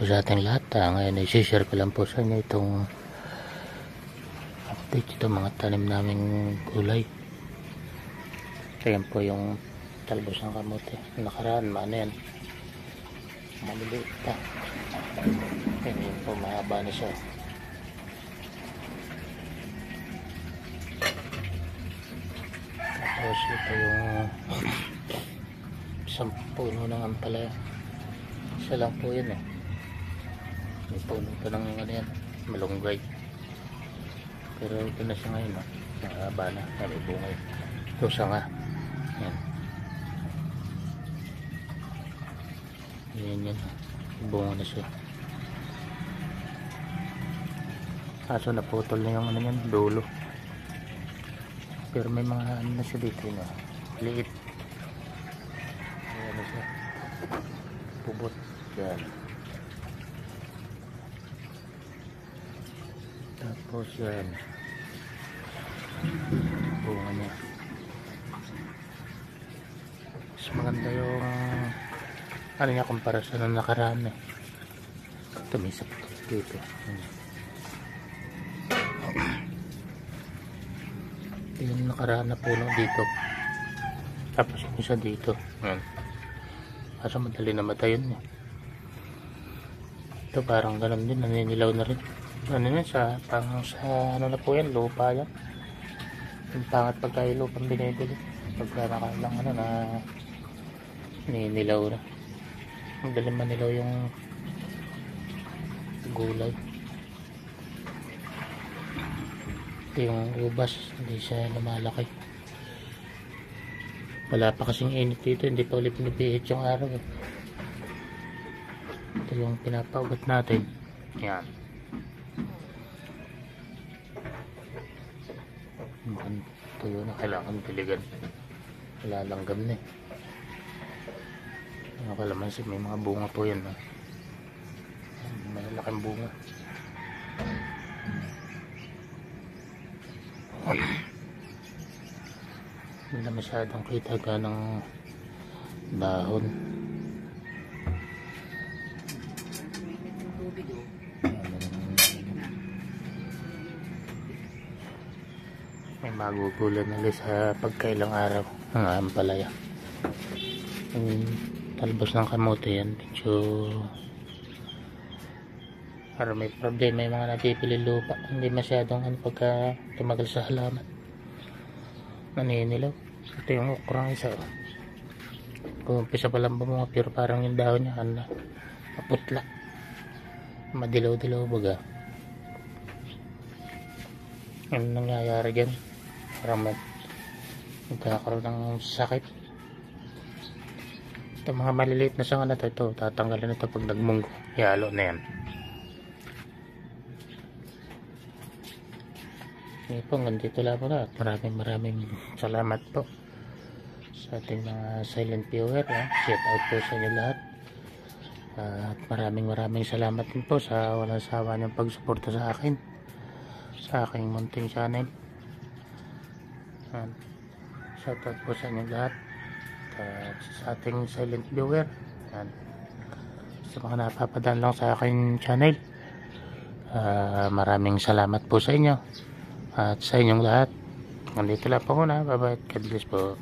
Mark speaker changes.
Speaker 1: po sa ating lahat. Ngayon ay share ko lang po sa inyo itong update ito mga tanim naming gulay. Ayan po yung talbos ng kamote. Nakaraan maano yan, maliliit pa. Ayan po, mahaba na siya. Tapos ito yung isang puno ng ampalaya. Isa lang po yun eh. May puno pa ng ano yan, malunggay. Pero ito na siya ngayon, mahaba na, may bungay. Ito sanga. Yan. Yan. Bunga na siya. Kaso naputol na yung ano yan, dulo. Pero may mga ano na siya dito yun, liit. Ayan na siya. Pubot. Yan. Tapos yan. Bunga niya. Mas maganda yung ano niya kumpara sa nung nakaraan eh. Tumisap dito. Yung nakaraan na puno dito. Tapos yung isa dito. Yan. Kaso madali namatay yun eh. Ito parang ganun din, naninilaw na rin. Ano na sa ano na po yan, lupa yan. Yung pangat pagka yung lupang binibili. Pagka nakailang ano na naninilaw na. Madali manilaw yung gulay. Ito yung ubas, hindi siya lumalaki. Wala pa kasing init dito, hindi pa ulit pinipihit yung araw eh. Ito yung pinapaugat natin. Yan. Ito yun na kailangan piligan. Wala langgam na eh. Ang kalamansi, may mga bunga po yan. May laking bunga. Hindi na masyadong kita ka ng dahon. May magugulan ulit sa pagkailang araw ng ampalaya. Yung talbos ng kamote yan, medyo para may problema yung mga napipili lupa. Hindi masyadong pagka tumagal sa halaman, naninilaw. Ito yung okrang isa. Kung umpisa pa lang bumunga, pero parang yung dahon niya maputla, madilaw-dilaw baga. Ano nangyayari dyan? Parang magkakaroon ng sakit. Ito mga maliliit na sanga na ito, tatanggalin ito pag nagmunggo. Yalo na yan. Okay po, nandito lang po na. Maraming salamat po sa ating mga silent viewer. Shout out po sa inyo lahat. At maraming salamat din po sa walang sawa niyong pagsuporta sa akin, sa aking munting channel. Shout out po sa inyo lahat. At sa ating silent viewer. Sa mga napapadaan lang sa aking channel, maraming salamat po sa inyo. At sa inyong lahat, nandito lang po muna. Bye bye. God bless po.